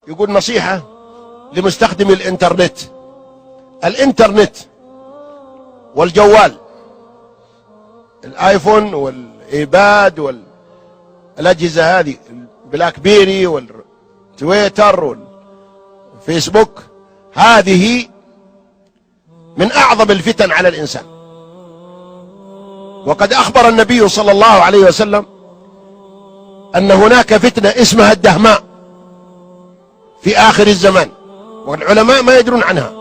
يقول نصيحة لمستخدم الانترنت والجوال، الايفون والايباد والأجهزة هذه، البلاك بيري والتويتر والفيسبوك، هذه من أعظم الفتن على الإنسان. وقد أخبر النبي صلى الله عليه وسلم أن هناك فتنة اسمها الدهماء في آخر الزمان، والعلماء ما يدرون عنها.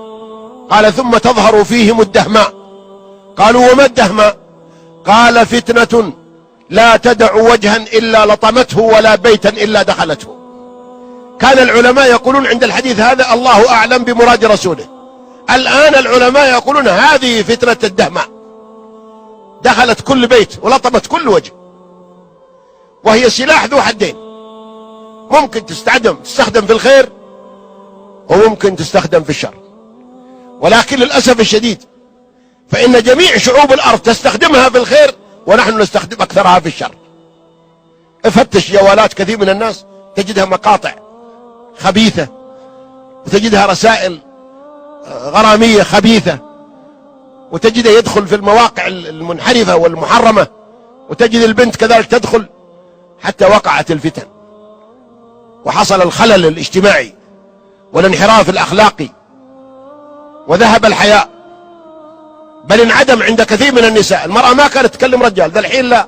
قال: ثم تظهر فيهم الدهماء. قالوا: وما الدهماء؟ قال: فتنة لا تدع وجها إلا لطمته ولا بيتا إلا دخلته. كان العلماء يقولون عند الحديث هذا: الله أعلم بمراد رسوله. الآن العلماء يقولون هذه فتنة الدهماء، دخلت كل بيت ولطمت كل وجه، وهي سلاح ذو حدين، ممكن تستخدم في الخير وممكن تستخدم في الشر. ولكن للأسف الشديد فإن جميع شعوب الأرض تستخدمها في الخير، ونحن نستخدم أكثرها في الشر. افتش جوالات كثير من الناس تجدها مقاطع خبيثة، وتجدها رسائل غرامية خبيثة، وتجده يدخل في المواقع المنحرفة والمحرمة، وتجد البنت كذلك تدخل، حتى وقعت الفتن وحصل الخلل الاجتماعي والانحراف الأخلاقي، وذهب الحياء، بل انعدم عند كثير من النساء. المرأة ما كانت تكلم رجال، ذا الحين لا،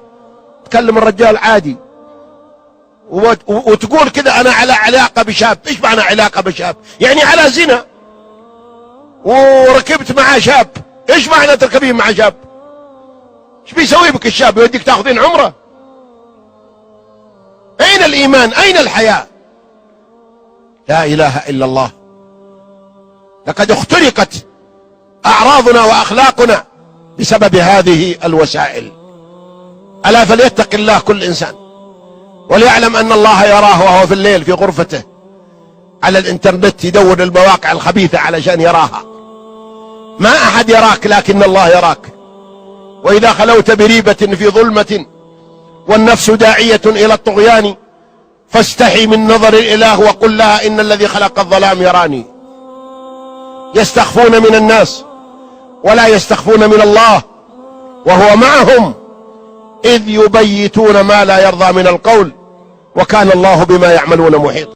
تكلم الرجال عادي، وتقول كذا: أنا على علاقة بشاب. إيش معنى علاقة بشاب؟ يعني على زنا، وركبت مع شاب. إيش معنى تركبين مع شاب؟ إيش بيسوي بك الشاب؟ يوديك تاخذين عمره؟ أين الإيمان؟ أين الحياة؟ لا إله إلا الله. لقد اخترقت أعراضنا وأخلاقنا بسبب هذه الوسائل. ألا فليتق الله كل إنسان، وليعلم أن الله يراه وهو في الليل في غرفته على الإنترنت، يدور المواقع الخبيثة علشان يراها. ما أحد يراك لكن الله يراك. وإذا خلوت بريبة في ظلمة والنفس داعية إلى الطغيان، فاستحي من نظر الإله وقل لها: إن الذي خلق الظلام يراني. يستخفون من الناس ولا يستخفون من الله، وهو معهم إذ يبيتون ما لا يرضى من القول، وكان الله بما يعملون محيط.